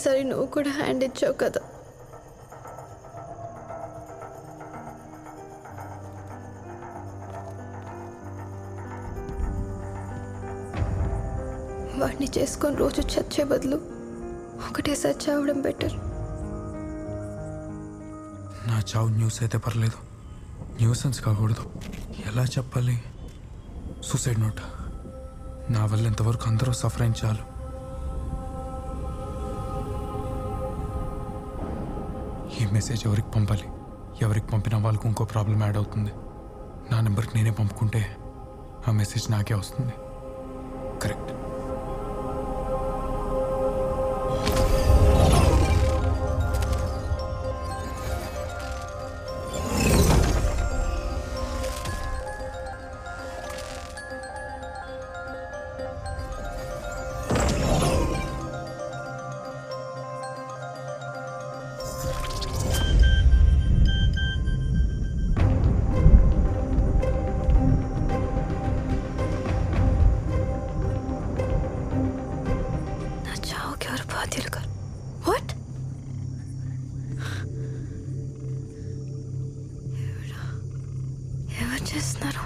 ఈసారి నువ్వు కూడా హ్యాండ్ ఇచ్చావు కదా. వాడిని చేసుకొని రోజు చచ్చే బదులు ఒకటేసారి చావడం బెటర్. నా చావు న్యూస్ అయితే పర్లేదు, న్యూసెన్స్ కాకూడదు. ఎలా చెప్పాలి? Suicide note. నా వల్ల ఇంతవరకు అందరూ సఫర్ అయిన చాలు. ఈ మెసేజ్ ఎవరికి పంపాలి? ఎవరికి పంపినా వాళ్ళకు ఇంకో ప్రాబ్లం యాడ్ అవుతుంది. నా నెంబర్కి నేనే పంపుకుంటే ఆ మెసేజ్ నాకే వస్తుంది. కరెక్ట్. వాట్? ఎవరు చేస్తున్నారు?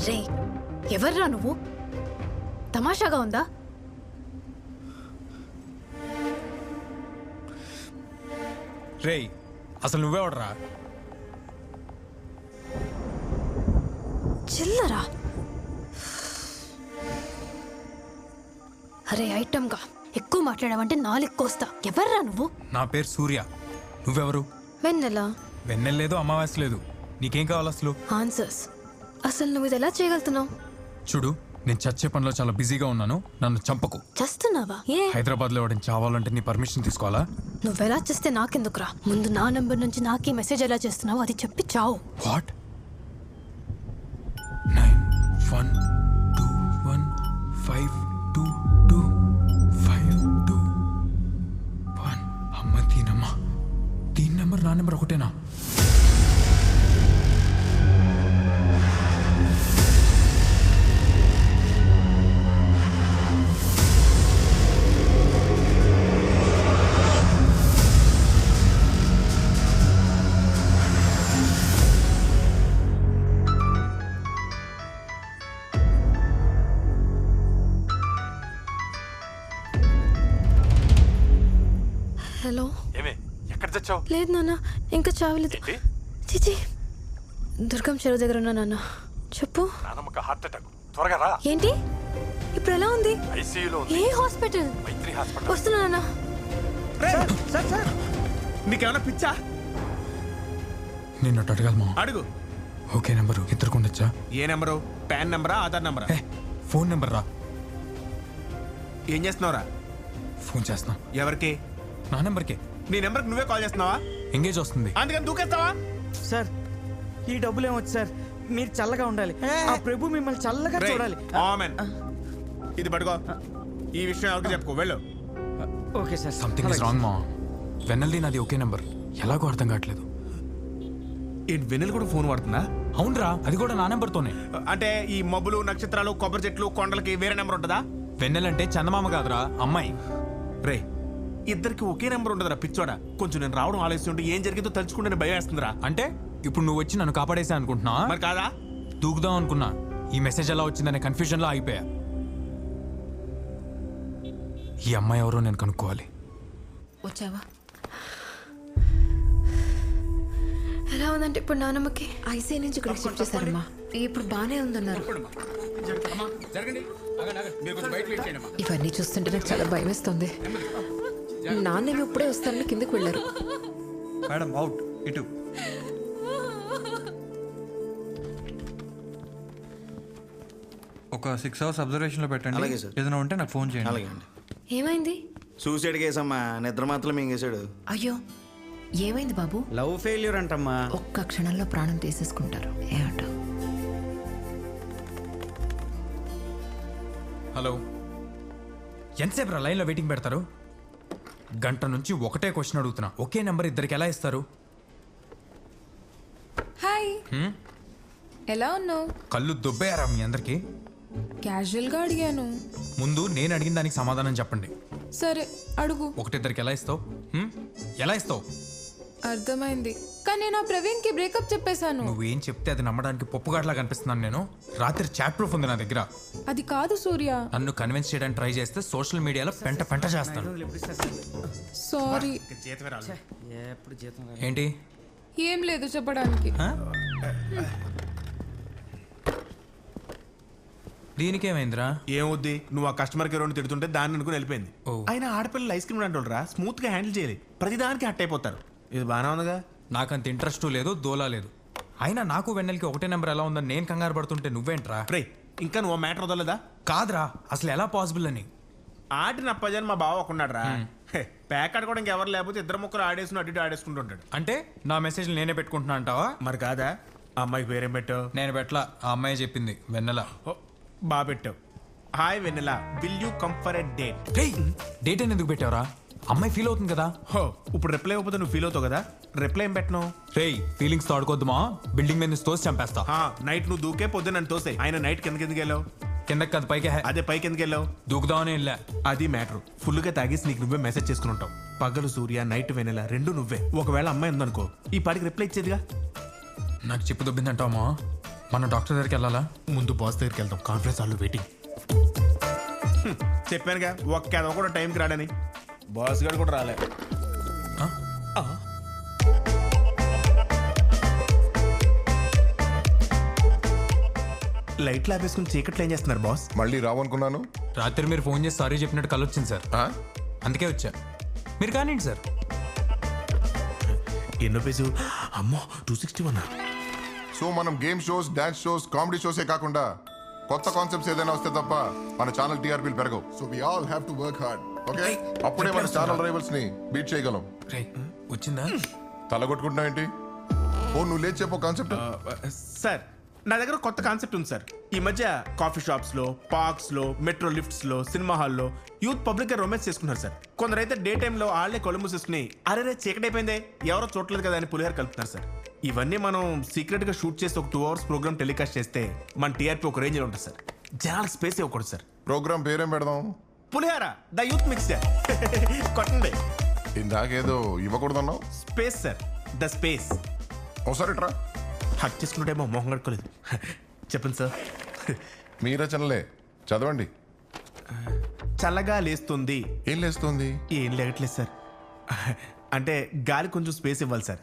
రే, ఎవర్రా నువ్వు? తమాషాగా ఉందా? రేయ్, అసలు నువ్వెవడరా? చిల్లరా? అరే ఐటమ్గా ఎక్కువ మాట్లాడావంటే నాలుగు కోస్తా. ఎవర్రా నువ్వు? నా పేరు సూర్య. నువ్వెవరు? వెన్నెల. వెన్నెల లేదు, అమావాస్య లేదు. నీకేం కావాలి అసలు? ఆన్సర్స్. అసలు నువ్వు ఇది ఎలా చేయగలుగుతున్నావు? చూడు, నేను చచ్చే పనిలో చాలా బిజీగా ఉన్నాను. నన్ను చంపకు. చస్తున్నావా? ఏ హైదరాబాద్లో ఎవడని చావాలంటే నీ పర్మిషన్ తీసుకోవాలా? నువ్వెలా చేస్తే నాకెందుకురా? ముందు నా నంబర్ నుంచి నాకే మెసేజ్ ఎలా చేస్తున్నావు అది చెప్పి చావు. వాట్? 9121522521. అమ్మ దీనమ్మ, దీని నెంబర్ నా నెంబర్ ఒకటేనా? హలో. ఏమే, ఎక్కడ చచ్చావు? లేదు నాన్న, ఇంకా చావలేదు. చిచి, దుర్గం చెరువు దగ్గర ఉన్నా నాన్న. చెప్పు. నానమ్మకి హార్ట్ అటాక్. త్వరగా రా. ఏంటి? ఇప్పుడు ఎలా ఉంది? ఐసీయూలో ఏ హాస్పిటల్? మైత్రి హాస్పిటల్. వస్తున్నా నాన్న. నీకేమైనా పిచ్చా? నిన్ను అడగాలమా? అడుగు. ఓకే నెంబరు ఇద్దరికి ఉండొచ్చా? ఏ నెంబరు? పాన్ నెంబరా, ఆధార్ నెంబరా? ఫోన్ నెంబర్ రా. ఏం చేస్తున్నావురా? ఫోన్ చేస్తున్నా. ఎవరికి? నా నెంబర్కే. నీ నెంబర్కి నువ్వే కాల్ చేస్తున్నావా? ఎంగేజ్ వస్తుంది. అందుకని దూకేస్తావా? సార్, ఈ డబ్బులు ఏమొచ్చు సార్, మీరు చల్లగా ఉండాలి. ఆ ప్రభు మిమ్మల్ని చల్లగా చూడాలి. ఆమెన్. ఇది పట్టుకో. ఈ విషయం ఎవరికి చెప్పుకో. వెళ్ళు. Okay sir. Something is wrong మా. వెన్నెల్ది నాది ఒకే నెంబర్. ఎలాగో అర్థం కావట్లేదు. ఏంటి, వెన్నెల కూడా ఫోన్ వాడుతుందా? అవునరా, అది కూడా నా నెంబర్తోనే. అంటే ఈ మబ్బులు, నక్షత్రాలు, కొబ్బరి చెట్లు, కొండలకి వేరే నెంబర్ ఉంటుందా? వెన్నెలంటే చందమామ కాదురా, అమ్మాయి. రే, ఇద్దరికి ఒకే నెంబర్ ఉండదురా పిచ్చోడా. కొంచెం నేను రావడం ఆలస్యం ఉంటే ఏం జరిగిందో తలుచుకుంటే భయం వేస్తుందిరా. అంటే ఇప్పుడు నువ్వు వచ్చి నన్ను కాపాడేసా అనుకుంటున్నా? మరి కాదా? దూకుదాం అనుకున్నా. ఈ మెసేజ్ ఎలా వచ్చిందనే కన్ఫ్యూజన్లో అయిపోయా. ఈ అమ్మాయి ఎవరో నేను కనుక్కోవాలి. వచ్చావా? ఎలా ఉందంటే ఇప్పుడు నానమ్మకి ఐసీ నుంచి ఇక్కడ షిఫ్ట్ చేశారమ్మా. ఇప్పుడు బానే ఉందన్నారు. ఇవన్నీ చూస్తుంటే నాకు చాలా భయం వేస్తుంది. నాన్నేమి ఇప్పుడే వస్తారని కిందకి వెళ్ళారు. Madam out. ఇటు ఒక 6 hours అబ్జర్వేషన్లో పెట్టండి. అలాగే సార్. ఏదైనా ఉంటే నాకు ఫోన్ చేయండి. అలాగే అండి. ఏమైంది? సూసైడ్ కేసు అమ్మా. నిద్ర మాత్రం మింగేశాడు. అయ్యో, ఏమైంది బాబు? Love failure అంటమ్మా. ఒక్క క్షణంలో ప్రాణం తీసేసుకుంటారు. ఏమంటావు? హలో, ఎంతసేపు రా లైన్లో వెయిటింగ్ పెడతారు? గంట నుంచి ఒకటే క్వశ్చన్ అడుగుతున్నా, ఒకే నెంబర్ ఇద్దరికి ఎలా ఇస్తారు? హాయ్ ఎలా ఉన్నావు? కళ్ళు దుబ్బేయారా మీ అందరికి? క్యాజువల్గా అడిగాను. ముందు నేను అడిగిన దానికి సమాధానం చెప్పండి. సరే అడుగు. ఒకటిద్దరికి ఎలా ఇస్తావు? ఎలా ఇస్తావు? అర్థమైంది, కానీ నేను ప్రవీణ్కి బ్రేకప్ చెప్పేశాను. నువ్వేం చెప్తే అది నమ్మడానికి పప్పుగాట్లా కనిపిస్తున్నాను నేను. రాత్రి చాట్ ప్రూఫ్ ఉంది నా దగ్గర. అది కాదు సూర్య. నన్ను కన్విన్స్ చేయడానికి ట్రై చేస్తే సోషల్ మీడియాలో పెంట పెంట చేస్తాను. సారీ. ఎప్పుడు జీతం ఏంటి? ఏం లేదు చెప్పడానికి. దీనికేమైందిరా? ఏమవుద్ది, నువ్వు ఆ కస్టమర్ కేర్ తిడుతుంటే దాన్ని అనుకుని వెళ్ళిపోయింది. ఓ. అయినా ఆడపిల్లలు ఐస్ క్రీమ్ అంటారా, స్మూత్ గా హ్యాండిల్ చేయాలి, ప్రతిదానికి హట్ అయిపోతారు. ఇది బాగానే ఉందిగా. నాకంత ఇంట్రెస్ట్ లేదు, దోలా లేదు. అయినా నాకు వెన్నెలకి ఒకటే నెంబర్ ఎలా ఉందని నేను కంగారు పడుతుంటే నువ్వేంట్రా? రే, ఇంకా నువ్వు మ్యాటర్ వదలదా? కాదురా, అసలు ఎలా పాసిబుల్ అని. ఆడిన అప్పజని మా బావ ఒకన్నాడు రా. ప్యాక్ ఆడుకోవడం ఇంకెవరు లేకపోతే ఇద్దరు ముక్కలు ఆడేసుకుని అడ్డు ఆడేసుకుంటుంటాడు. అంటే నా మెసేజ్లు నేనే పెట్టుకుంటున్నా అంటావా? మరి కాదా? ఆ అమ్మాయికి పేరేం పెట్టావు? నేను పెట్లా, ఆ అమ్మాయి చెప్పింది, వెన్నెల. బాగా పెట్టావు. Hi Vennela, will you come for a date? Date అని ఎందుకు పెట్టావురా? అమ్మాయి ఫీల్ అవుతుంది కదా. హో, ఇప్పుడు రిప్లై అయిపోతే నువ్వు ఫీల్ అవుతావు కదా. రిప్లై ఏం పెట్టను? రేయ్, ఫీలింగ్స్ తోడుకోద్దుమా, బిల్డింగ్ మీద నుంచి తోసి చంపేస్తా. నైట్ నువ్వు దూకే పొద్దున్న నన్ను తోసే. ఆయన నైట్ కిందకి ఎందుకు వెళ్ళావు? కిందకి కదా పైకి. అదే పైకి ఎందుకు వెళ్ళావు? దూకుదామని వెళ్ళా. అది మ్యాటర్. ఫుల్గా తాగేసి నీకు నువ్వే మెసేజ్ చేసుకుని ఉంటావు. పగలు సూర్య, నైట్ వెన్నెల రెండు నువ్వే. ఒకవేళ అమ్మాయి ఉందనుకో, ఈ పాటికి రిప్లై ఇచ్చేదిగా. నాకు చెప్పు దొబ్బిందంటావా? మన డాక్టర్ దగ్గరికి వెళ్ళాలా? ముందు బాస్ దగ్గరికి వెళ్దాం, కాన్ఫరెన్స్ హాల్లో వెయిటింగ్. చెప్పానుగా ఒక్క ఎదవ కూడా టైంకి రాడని. బాస్ గారు కూడా రాలే. లైట్లు ఆపేసుకుని చీకట్లు ఏం చేస్తున్నారు బాస్? మళ్ళీ రావనుకున్నాను. రాత్రి మీరు ఫోన్ చేసి సారీ చెప్పినట్టు కళ్ళు వచ్చింది సార్, అందుకే వచ్చా. మీరు కానివ్వండి సార్. ఎన్నో పేజు? అమ్మో, 261. సో మనం game shows, dance shows, comedy షోసే కాకుండా కొత్త కాన్సెప్ట్స్ ఏదైనా వస్తే తప్ప మన ఛానల్ టీఆర్పీలు పెరగవు. So we all have to work hard. Okay, అప్పుడే మన ఛానల్ రైవల్స్ ని బీట్ చేయగలం. వచ్చిందా? తలగొట్టుకుంటున్నావు ఏంటి? ఓ, నువ్వు లేచి చెప్పు కాన్సెప్ట్. సార్, నా దగ్గర కొత్త కాన్సెప్ట్ ఉంది సార్. ఈ మధ్య కాఫీ షాప్స్ లో, పార్క్స్ లో, మెట్రో లిఫ్ట్స్ లో, సినిమా హాల్లో యూత్ పబ్లిక్ గా రొమాన్స్ చేసుకున్నారు సార్. కొందరైతే డే టైంలో ఆళ్లే కళ్ళు మూసేసుకుని అరే చీకటి అయిపోయిందే ఎవరో చూడలేదు కదా అని పులిహార కలుపుతున్నారు సార్. ఇవన్నీ మనం సీక్రెట్ గా షూట్ చేసి ఒక 2 hours ప్రోగ్రామ్ టెలికాస్ట్ చేస్తే మన టీఆర్పీ ఒక రేంజ్ లో ఉంటుంది సార్. జనాలకు స్పేస్ ఇవ్వకూడదు సార్. ప్రోగ్రామ్ పేరేం పెడదాం? Pulihora the youth mixture. కొట్టండి. ఇందాకేదో ఇవ్వకూడదన్నావు. Space sir, the space. ఒకసారి ట్రా. హక్ చేసుకుంటేమో మొహం కడుకోలేదు. చెప్పండి సార్. మీ రచనలే చదవండి. చల్లగా లేస్తుంది. ఏం లేస్తుంది? ఏం లేగట్లేదు సార్. అంటే గాలి కొంచెం స్పేస్ ఇవ్వాలి సార్.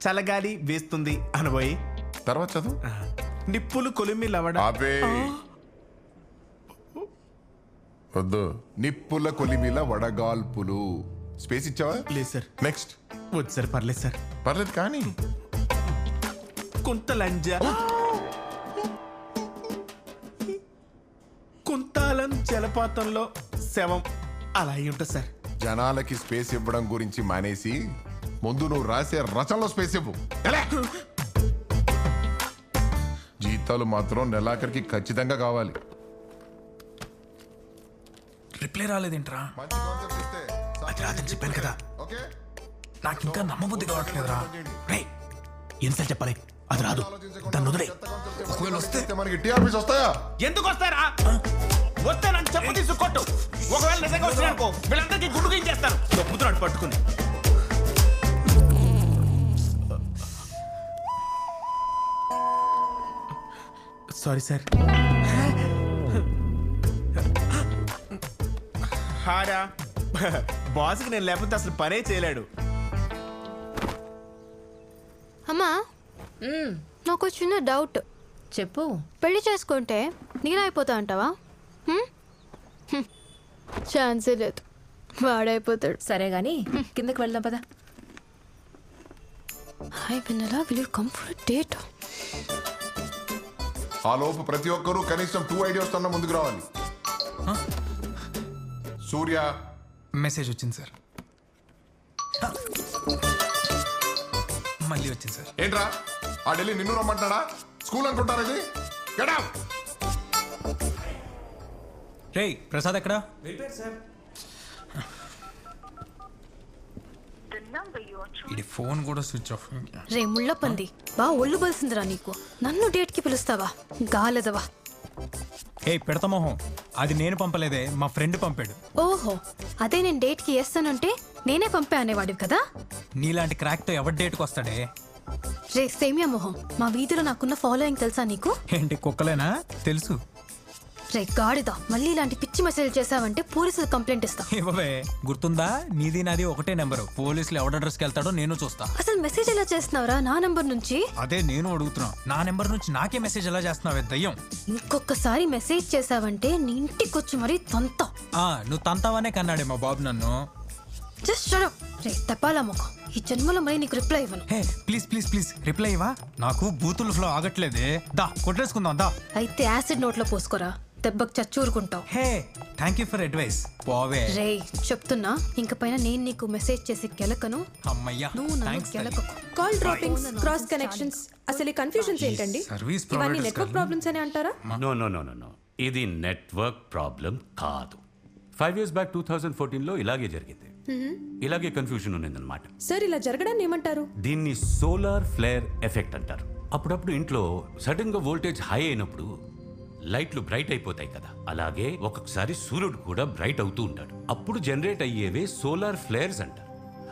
చల్లగాలి వేస్తుంది అనబోయి తర్వాత చదువు. నిప్పులు కొలిమి లవడ. ఆపే. వద్దు. నిప్పుల కొలిమిల వడగాల్పులు. స్పేస్ ఇచ్చావా? లేదు సార్. నెక్స్ట్. వద్దు సార్, పర్లేదు సార్. పర్లేదు కానీ. కుంతలంజ. కుంతాలం జలపాతంలో శవం అలా అయి ఉంటుంది సార్. జనాలకి స్పేస్ ఇవ్వడం గురించి మానేసి ముందు నువ్వు రాసే రచనలో స్పేస్ ఇవ్వు. జీతాలు మాత్రం నెలాఖరికి ఖచ్చితంగా కావాలి. రిప్లై రాలేదేంట్రా? మంచి కాన్సెప్ట్ ఇస్తే అది రాదని చెప్పాను కదా. ఓకే, నాకు ఇంకా నమ్మబుద్ధి కావట్లేదురా. రే, ఎన్నిసార్లు చెప్పాలి? అది రాదు, దాన్ని వదిలే. ఒకవేళ వస్తే మనకి టీఆర్పీస్ వస్తాయా? ఎందుకు వస్తారా? వస్తే నన్ను చెప్పు తీసుకొట్టు. ఒకవేళ నిజంగా వచ్చినానుకో వీళ్ళందరికీ గుడ్డు చేస్తాను. చెప్పుతున్నాడు పట్టుకుని. Sorry sir. హారా, బాస్కి నేను లేకపోతే అసలు పనే చేయలేడు. అమ్మా, నాకు చిన్న డౌట్. చెప్పు. పెళ్లి చేసుకుంటే నేనే అయిపోతా అంటావా? ఛాన్సే లేదు, వాడైపోతాడు. సరే గాని కిందకి వెళ్దాం పదా. Hi Vennela, will you come for date? ఆ లోపు ప్రతి ఒక్కరూ కనీసం 2 ఐడియాస్ తన ముందుకు రావాలి. సూర్య, మెసేజ్ వచ్చింది సార్. మళ్ళీ వచ్చింది సార్. ఏంట్రా ఆ ఢిల్లీ నిన్ను రమ్మంటాడా? స్కూల్ అనుకుంటారా ఇది? Get out! రేయ్ ప్రసాద్ ఎక్కడా? ఇది ఫోన్ కూడా స్విచ్ ఆఫ్. రే ముళ్ళ పంది బా ఒళ్ళు బలిసిందిరా నీకు. నన్ను డేట్కి పిలుస్తావా గాలదవా? ఏ పెడతా మొహం, అది నేను పంపలేదే, మా ఫ్రెండ్ పంపాడు. ఓహో, అదే నేను డేట్కి వేస్తానంటే నేనే పంపే అనేవాడివి కదా. నీలాంటి క్రాక్తో ఎవరి డేట్కి వస్తాడే? రే సేమియా మొహం, మా వీధిలో నాకున్న ఫాలోయింగ్ తెలుసా నీకు? ఏంటి కుక్కలేనా? తెలుసు. రే గాడిదా, మళ్ళీ ఇలాంటి పిచ్చి మెసేజ్ చేసావంటే పోలీసులు కంప్లైంట్ ఇస్తా. ఇవ్వవే, గుర్తుందా? నీది నాది ఒకటే నెంబరు. పోలీసులు ఎవడ అడ్రస్కి వెళ్తాడో నేను చూస్తా. అసలు మెసేజ్ ఎలా చేస్తున్నావురా నా నంబర్ నుంచి? అదే నేను అడుగుతున్నా, నా నెంబర్ నుంచి నాకే మెసేజ్ ఎలా చేస్తున్నావే దయ్యం? ఇంకొకసారి మెసేజ్ చేసావంటే నీ ఇంటికి వచ్చి మరీ తంతా. నువ్వు తంతావనే కన్నాడే మా బాబు నన్ను. Just shut up. రే తపాలా మొక్క, ఈ జన్మలో మరీ నీకు రిప్లై ఇవ్వను. Hey please please please reply ఇవ్వా? నాకు బూతులు ఫ్లో ఆగట్లేదే. దా కొట్టేసుకుందాం దా. అయితే యాసిడ్ నోట్లో పోసుకోరా, దెబ్బకు చచ్చూరుకుంటావు. Hey thank you for advice. పోవే. రే చెప్తున్నా, ఇంక పైన నేను నీకు మెసేజ్ చేసి కెలకను. అమ్మయ్యా నువ్వు నన్ను థ్యాంక్స్. కెలకకు. కాల్ డ్రాపింగ్స్, క్రాస్ కనెక్షన్స్, అసలు ఈ కన్ఫ్యూజన్స్ ఏంటండి? సర్వీస్ ఇవన్నీ ప్రొవైడర్స్ నెట్వర్క్ ప్రాబ్లమ్స్ అని అంటారా? No no no no no, ఇది నెట్వర్క్ ప్రాబ్లం కాదు. 5 years బ్యాక్ 2014లో ఇలాగే జరిగింది. ఇలాగే కన్ఫ్యూజన్ ఉన్నదన్నమాట. సార్ ఇలా జరగడాన్ని ఏమంటారు? దీన్ని సోలార్ ఫ్లేర్ ఎఫెక్ట్ అంటారు. అప్పుడప్పుడు ఇంట్లో సడన్ గా వోల్టేజ్ హై అయినప్పుడు లైట్లు బ్రైట్ అయిపోతాయి కదా, అలాగే ఒక్కొక్కసారి సూర్యుడు కూడా బ్రైట్ అవుతూ ఉంటాడు. అప్పుడు జనరేట్ అయ్యేవే సోలార్ ఫ్లేర్స్ అంటారు.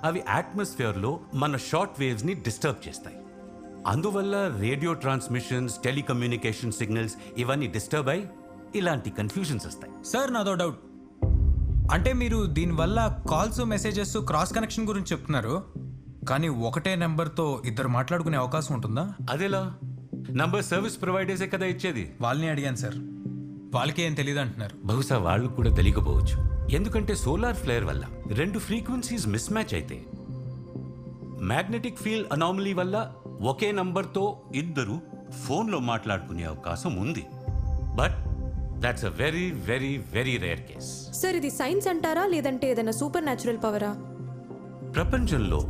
అవి అట్మాస్ఫియర్ లో మన షార్ట్ వేవ్స్ ని డిస్టర్బ్ చేస్తాయి. అందువల్ల రేడియో ట్రాన్స్మిషన్స్, టెలికమ్యూనికేషన్ సిగ్నల్స్ ఇవన్నీ డిస్టర్బ్ అయి ఇలాంటి కన్ఫ్యూజన్స్ వస్తాయి. సార్ నాదో డౌట్. అంటే మీరు దీనివల్ల కాల్స్ మెసేజెస్ క్రాస్ కనెక్షన్ గురించి చెప్తున్నారు, కానీ ఒకటే నెంబర్తో ఇద్దరు మాట్లాడుకునే అవకాశం ఉంటుందా? అదేలా? నంబర్ సర్వీస్ ప్రొవైడర్సే కదా ఇచ్చేది. వాళ్ళని అడిగాను సార్, వాళ్ళకి ఏం తెలియదు అంటున్నారు. బహుశా వాళ్ళు కూడా తెలియకపోవచ్చు. ఎందుకంటే సోలార్ ఫ్లేర్ వల్ల 2 ఫ్రీక్వెన్సీస్ మిస్ మ్యాచ్ అయితే మ్యాగ్నెటిక్ ఫీల్డ్ అనామలీ వల్ల ఒకే నంబర్తో ఇద్దరు ఫోన్లో మాట్లాడుకునే అవకాశం ఉంది. But that's a very very very rare case. Sir ఇది సైన్స్ అంటారా లేదంటే ఏదైనా సూపర్ న్యాచురల్ పవరా? ప్రపంచంలో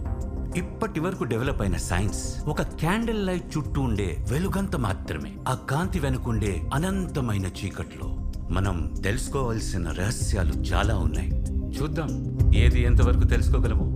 ఇప్పటి వరకు డెవలప్ అయిన సైన్స్ ఒక క్యాండిల్ లైట్ చుట్టూ ఉండే వెలుగంత మాత్రమే. ఆ కాంతి వెనుకుండే అనంతమైన చీకట్లో మనం తెలుసుకోవాల్సిన రహస్యాలు చాలా ఉన్నాయి. చూద్దాం ఏది ఎంతవరకు తెలుసుకోగలము.